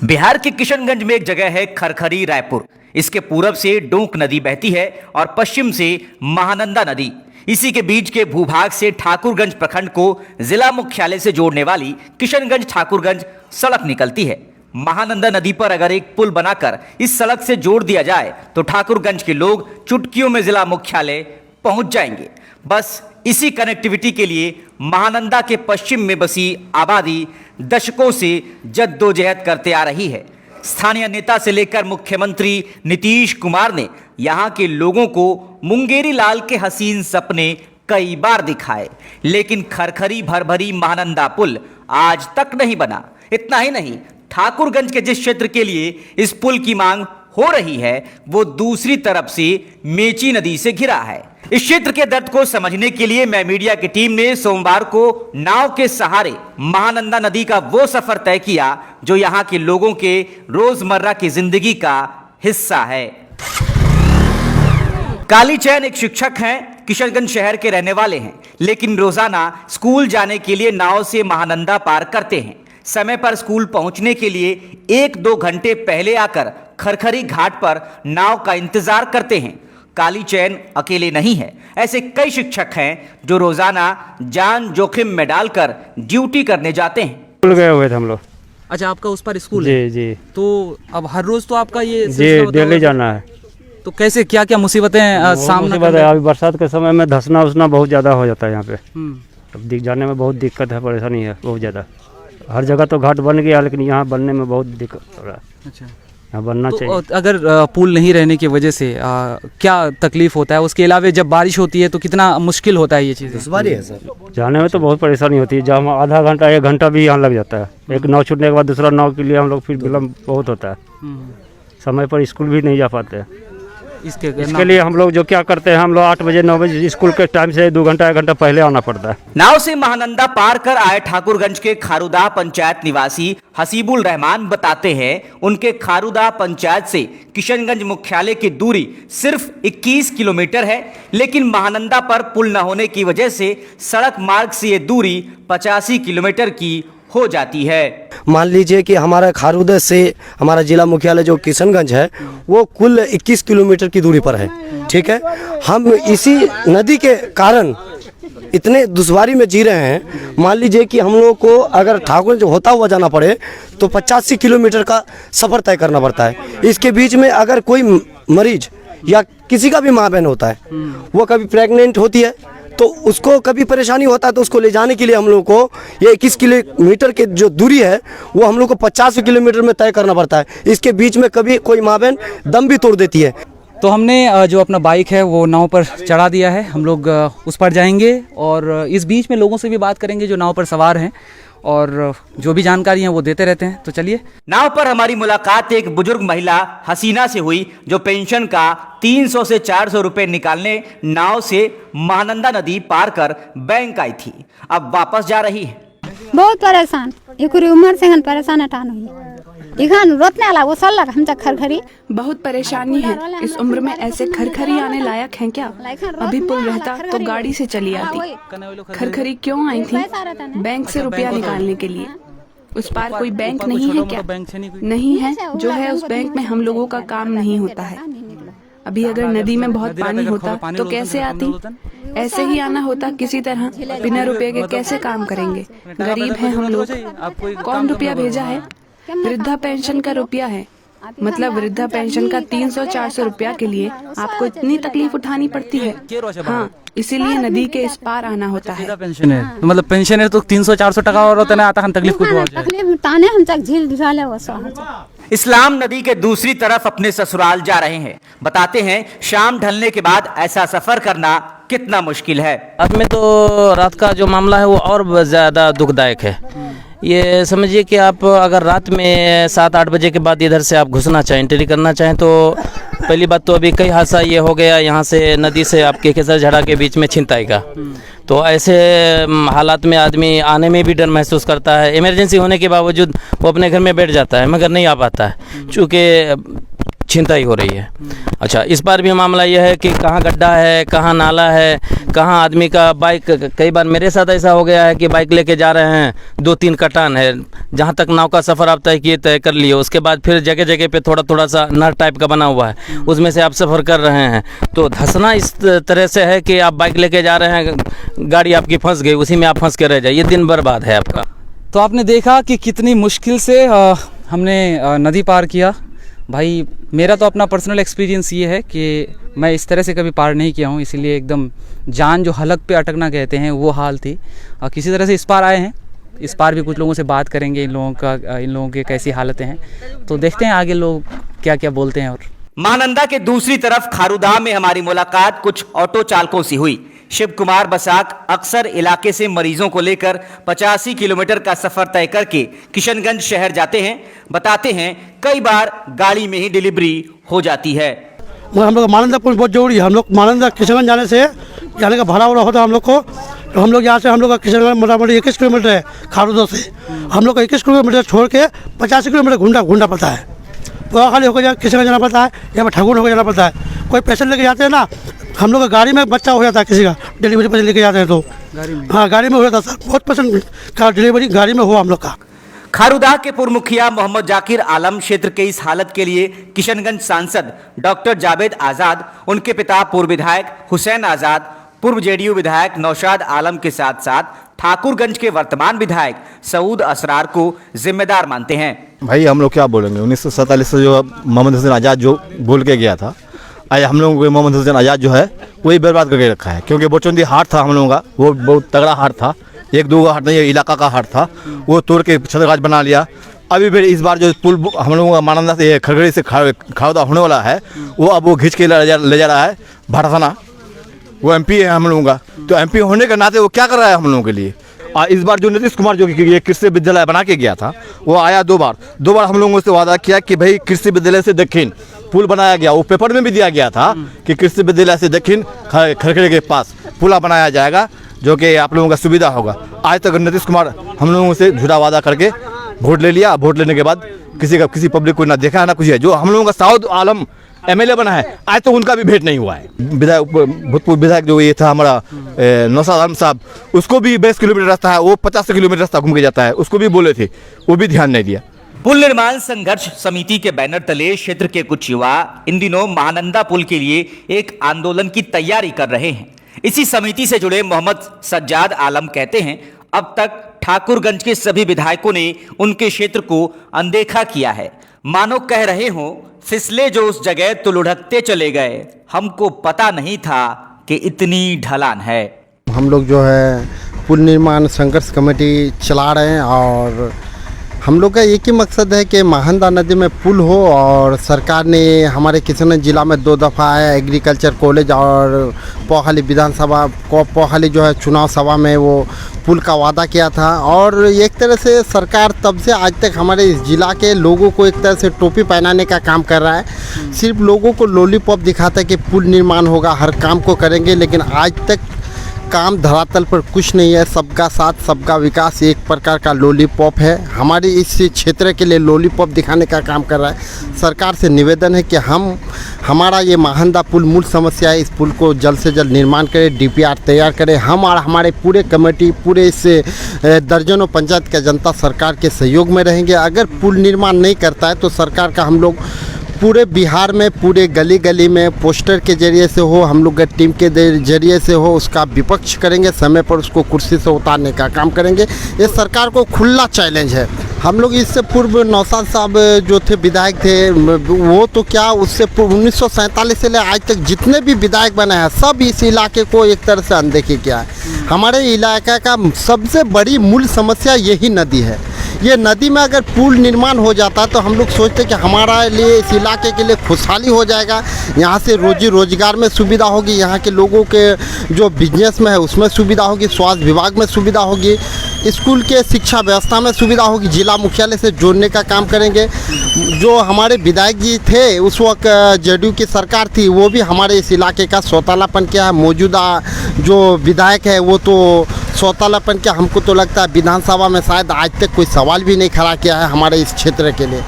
बिहार के किशनगंज में एक जगह है खरखरी रायपुर। इसके पूरब से डोंक नदी बहती है और पश्चिम से महानंदा नदी। इसी के बीच के भूभाग से ठाकुरगंज प्रखंड को जिला मुख्यालय से जोड़ने वाली किशनगंज ठाकुरगंज सड़क निकलती है। महानंदा नदी पर अगर एक पुल बनाकर इस सड़क से जोड़ दिया जाए तो ठाकुरगंज के लोग चुटकियों में जिला मुख्यालय पहुंच जाएंगे। बस इसी कनेक्टिविटी के लिए महानंदा के पश्चिम में बसी आबादी दशकों से जद्दोजहद करते आ रही है। स्थानीय नेता से लेकर मुख्यमंत्री नीतीश कुमार ने यहां के लोगों को मुंगेरी लाल के हसीन सपने कई बार दिखाए, लेकिन खरखरी भरभरी महानंदा पुल आज तक नहीं बना। इतना ही नहीं, ठाकुरगंज के जिस क्षेत्र के लिए इस पुल की मांग हो रही है वो दूसरी तरफ से मेची नदी से घिरा है। इस क्षेत्र के दर्द को समझने के लिए मैं मीडिया की टीम ने सोमवार को नाव के सहारे महानंदा नदी का वो सफर तय किया जो यहाँ के लोगों के रोजमर्रा की जिंदगी का हिस्सा है। कालीचैन एक शिक्षक हैं, किशनगंज शहर के रहने वाले हैं, लेकिन रोजाना स्कूल जाने के लिए नाव से महानंदा पार करते हैं। समय पर स्कूल पहुंचने के लिए 1-2 घंटे पहले आकर खरखरी घाट पर नाव का इंतजार करते हैं। कालीचैन अकेले नहीं है, ऐसे कई शिक्षक हैं जो रोजाना जान जोखिम में डालकर ड्यूटी करने जाते हैं। स्कूल गए हुए थे हम लोग। अच्छा, आपका उस पर स्कूल है? जी जी। तो अब हर रोज तो आपका ये जी डेली जाना है। तो कैसे क्या क्या मुसीबतें सामना करना है? अभी बरसात के समय में धंसना उसना बहुत ज़्यादा हो जाता है यहाँ पे। अब जाने में बहुत दिक्कत है, परेशानी है बहुत ज़्यादा। हर जगह तो घाट बन गया लेकिन यहाँ बनने में बहुत दिक्कत हो रहा है। अच्छा, यहाँ बनना तो चाहिए। अगर पुल नहीं रहने की वजह से क्या तकलीफ होता है? उसके अलावा जब बारिश होती है तो कितना मुश्किल होता है ये चीज़? दुश्वारी है सर, जाने में तो बहुत परेशानी होती है। जब हम आधा घंटा 1 घंटा भी यहाँ लग जाता है। एक नाव छूटने के बाद दूसरा नाव के लिए हम लोग फिर विलम्ब बहुत होता है। समय पर स्कूल भी नहीं जा पाते हैं। इसके लिए हम लोग जो क्या करते हैं, हम लोग 8 बजे 9 बजे स्कूल के टाइम से 2 घंटा 1 घंटा पहले आना पड़ता है। नाव से महानंदा पार कर आए ठाकुरगंज के खारूदा पंचायत निवासी हसीबुल रहमान बताते हैं उनके खारूदा पंचायत से किशनगंज मुख्यालय की दूरी सिर्फ 21 किलोमीटर है, लेकिन महानंदा पर पुल न होने की वजह से सड़क मार्ग से ये दूरी 85 किलोमीटर की हो जाती है। मान लीजिए कि हमारा खारूदा से हमारा जिला मुख्यालय जो किशनगंज है वो कुल 21 किलोमीटर की दूरी पर है। ठीक है, हम इसी नदी के कारण इतने दुश्वारी में जी रहे हैं। मान लीजिए कि हम लोग को अगर ठाकुरगंज होता हुआ जाना पड़े तो 85 किलोमीटर का सफ़र तय करना पड़ता है। इसके बीच में अगर कोई मरीज या किसी का भी माँ बहन होता है, वो कभी प्रेग्नेंट होती है तो उसको कभी परेशानी होता है, तो उसको ले जाने के लिए हम लोग को ये 21 किलोमीटर की जो दूरी है वो हम लोग को 50 किलोमीटर में तय करना पड़ता है। इसके बीच में कभी कोई माँ बहन दम भी तोड़ देती है। तो हमने जो अपना बाइक है वो नाव पर चढ़ा दिया है। हम लोग उस पर जाएंगे और इस बीच में लोगों से भी बात करेंगे जो नाव पर सवार हैं और जो भी जानकारी है वो देते रहते हैं। तो चलिए। नाव पर हमारी मुलाकात एक बुजुर्ग महिला हसीना से हुई जो पेंशन का 300 से 400 रुपए निकालने नाव से महानंदा नदी पार कर बैंक आई थी, अब वापस जा रही है। बहुत परेशान, एक उम्र से हम परेशान हटान हुई इखान रोतने वाला वो सल्ला हम तक खरखरी बहुत परेशानी है। इस उम्र में ऐसे खरखरी आने लायक हैं क्या? अभी पुल रहता तो गाड़ी से चली आती। खरखरी क्यों आई थी? बैंक से रुपया निकालने के लिए। उस पार कोई बैंक नहीं है क्या? नहीं है, जो है उस बैंक में हम लोगों का काम नहीं होता है। अभी अगर नदी में बहुत पानी होता तो कैसे आती? ऐसे ही आना होता किसी तरह, बिना रुपये के कैसे काम करेंगे? गरीब हैं हम लोग। कौन रुपया भेजा है? वृद्धा पेंशन का रुपया है, मतलब वृद्धा पेंशन का 300-400 रुपया के लिए आपको इतनी तकलीफ उठानी पड़ती है। हाँ, इसीलिए नदी के इस पार आना होता है। पेंशन है तो मतलब पेंशन है तो 300-400 टका और होता है, आता हम तकलीफ इस्लाम नदी के दूसरी तरफ अपने ससुराल जा रहे हैं। बताते हैं शाम ढलने के बाद ऐसा सफर करना कितना मुश्किल है। रात में तो रात का जो मामला है वो और ज़्यादा दुखदायक है। ये समझिए कि आप अगर रात में 7-8 बजे के बाद इधर से आप घुसना चाहें, एंट्री करना चाहें, तो पहली बात तो अभी कई हादसा ये हो गया यहाँ से नदी से आपके केसर झड़ा के बीच में छिनताई का। तो ऐसे हालात में आदमी आने में भी डर महसूस करता है। इमरजेंसी होने के बावजूद वो अपने घर में बैठ जाता है मगर नहीं आ पाता है, चूँकि छिनताई हो रही है। अच्छा, इस बार भी मामला यह है कि कहाँ गड्ढा है, कहाँ नाला है, कहाँ आदमी का बाइक, कई बार मेरे साथ ऐसा हो गया है कि बाइक लेके जा रहे हैं, 2-3 कटान है, जहाँ तक नाव का सफ़र आप तय कर लिए, उसके बाद फिर जगह जगह पे थोड़ा थोड़ा सा नर टाइप का बना हुआ है, उसमें से आप सफ़र कर रहे हैं। तो धंसना इस तरह से है कि आप बाइक लेके जा रहे हैं, गाड़ी आपकी फंस गई, उसी में आप फंस के रह जाइए, दिन बर्बाद है आपका। तो आपने देखा कि कितनी मुश्किल से हमने नदी पार किया। भाई मेरा तो अपना पर्सनल एक्सपीरियंस ये है कि मैं इस तरह से कभी पार नहीं किया हूँ, इसीलिए एकदम जान जो हलक पे अटकना कहते हैं वो हाल थी। किसी तरह से इस पार आए हैं। इस पार भी कुछ लोगों से बात करेंगे, इन लोगों के कैसी हालतें हैं, तो देखते हैं आगे लोग क्या क्या बोलते हैं। और महानंदा के दूसरी तरफ खारूदा में हमारी मुलाकात कुछ ऑटो चालकों से हुई। शिव कुमार बसाक अक्सर इलाके से मरीजों को लेकर 85 किलोमीटर का सफर तय करके किशनगंज शहर जाते हैं। बताते हैं कई बार गाड़ी में ही डिलीवरी हो जाती है। हम लोग महानंदा पुल बहुत जरूरी है। हम लोग महानंदा किशनगंज जाने का भाड़ा वाड़ा होता है हम लोग को। तो हम लोग यहाँ से हम लोग का किशनगंज मोटामोटी 21 किलोमीटर है खारूदा से। हम लोग को 21 किलोमीटर छोड़ के 85 किलोमीटर घूमना पड़ता है। तो खाली होकर किशनगंज जाना पड़ता है, यहाँ पर ठाकुर होकर जाना पड़ता है। कोई पेशेंट लेके जाते हैं ना, हम लोग का गाड़ी में बच्चा हो जाता है, किसी का डिलीवरी पेशेंट लेके जाते हैं तो गाड़ी में, हाँ गाड़ी में हो जाता है सर। बहुत पेशेंट का डिलीवरी गाड़ी में हुआ हम लोग का। खारूदा के पूर्व मुखिया मोहम्मद जाकिर आलम क्षेत्र के इस हालत के लिए किशनगंज सांसद डॉक्टर जावेद आज़ाद, उनके पिता पूर्व विधायक हुसैन आज़ाद, पूर्व जेडीयू विधायक नौशाद आलम के साथ साथ ठाकुरगंज के वर्तमान विधायक सऊद असरार को जिम्मेदार मानते हैं। भाई हम लोग क्या बोलेंगे, 1947 से जो मोहम्मद हुसैन आज़ाद जो बोल के गया था, आज हम लोगों को मोहम्मद हुसैन आज़ाद जो है वही बर्बाद करके रखा है। क्योंकि बोचंदी हाट था हम लोगों का, वो बहुत तगड़ा हाट था, 1-2 हाट नहीं, इलाका का हाट था, वो तोड़ के छतरगाज बना लिया। अभी फिर इस बार जो पुल हम लोगों का महानंदा से खरगड़ी से खारूदा होने वाला है, वो अब वो घिंच के ले जा रहा है भाटासाना। वो एमपी है हम लोगों का, तो एमपी होने के नाते वो क्या कर रहा है हम लोगों के लिए। इस बार जो नीतीश कुमार जो ये कृषि विद्यालय बना के गया था, वो आया 2 बार हम लोगों से वादा किया कि भाई कृषि विद्यालय से दक्षिण पुल बनाया गया। वो पेपर में भी दिया गया था कि कृषि विद्यालय से दक्षिण खरखड़े के पास पुला बनाया जाएगा, जो कि आप लोगों का सुविधा होगा। आज तक नीतीश कुमार हम लोगों से झूठा वादा करके वोट ले लिया। वोट लेने के बाद किसी पब्लिक को ना देखा है ना कुछ है। जो हम लोगों का सऊद आलम एमएलए बना है, आज तक उनका भी भेंट नहीं हुआ है। विधायक भूतपूर्व विधायक जो ये था हमारा नौशाद आलम साहब, उसको भी 20 किलोमीटर रास्ता है, वो 50 किलोमीटर रास्ता घूम के जाता है, उसको भी बोले थे, वो भी ध्यान नहीं दिया। पुल निर्माण संघर्ष समिति के बैनर तले क्षेत्र के कुछ युवा इन दिनों महानंदा पुल के लिए एक आंदोलन की तैयारी कर रहे हैं। इसी समिति से जुड़े मोहम्मद सज्जाद आलम कहते हैं, अब तक ठाकुरगंज के सभी विधायकों ने उनके क्षेत्र को अनदेखा किया है। मानो कह रहे हों, फिसले जो उस जगह तो लुढ़कते चले गए, हमको पता नहीं था कि इतनी ढलान है। हम लोग जो है पुल निर्माण संघर्ष कमेटी चला रहे हैं और हम लोग का एक ही मकसद है कि महानंदा नदी में पुल हो। और सरकार ने हमारे किशनगंज जिला में 2 दफ़ा एग्रीकल्चर कॉलेज और पोहाली विधानसभा पोहाली जो है चुनाव सभा में वो पुल का वादा किया था। और एक तरह से सरकार तब से आज तक हमारे इस ज़िला के लोगों को एक तरह से टोपी पहनाने का काम कर रहा है। सिर्फ लोगों को लॉलीपॉप दिखाता है कि पुल निर्माण होगा, हर काम को करेंगे, लेकिन आज तक काम धरातल पर कुछ नहीं है। सबका साथ सबका विकास एक प्रकार का लॉलीपॉप है। हमारे इस क्षेत्र के लिए लॉलीपॉप दिखाने का काम कर रहा है। सरकार से निवेदन है कि हमारा ये महानंदा पुल मूल समस्या है, इस पुल को जल्द से जल्द निर्माण करें, DPR तैयार करें। हम और हमारे पूरे कमेटी, पूरे इस दर्जनों पंचायत का जनता सरकार के सहयोग में रहेंगे। अगर पुल निर्माण नहीं करता है तो सरकार का हम लोग पूरे बिहार में पूरे गली गली में पोस्टर के जरिए से हो, हम लोग टीम के जरिए से हो, उसका विपक्ष करेंगे, समय पर उसको कुर्सी से उतारने का काम करेंगे। ये सरकार को खुला चैलेंज है। हम लोग इससे पूर्व नौशाद साहब जो थे विधायक थे, वो तो क्या उससे पूर्व 1947 से ले आज तक जितने भी विधायक बने हैं सब इस इलाके को एक तरह से अनदेखी किया है। हमारे इलाके का सबसे बड़ी मूल समस्या यही नदी है। ये नदी में अगर पुल निर्माण हो जाता है तो हम लोग सोचते कि हमारा लिए इस इलाके के लिए खुशहाली हो जाएगा। यहाँ से रोजी रोजगार में सुविधा होगी, यहाँ के लोगों के जो बिजनेस में है उसमें सुविधा होगी, स्वास्थ्य विभाग में सुविधा होगी, स्कूल के शिक्षा व्यवस्था में सुविधा होगी। जिला मुख्यालय से जोड़ने का काम करेंगे। जो हमारे विधायक जी थे उस वक्त जेडीयू की सरकार थी, वो भी हमारे इस इलाके का सौतालापन किया है। मौजूदा जो विधायक है वो तो सौतालापन क्या, हमको तो लगता है विधानसभा में शायद आज तक कोई सवाल भी नहीं खड़ा किया है हमारे इस क्षेत्र के लिए।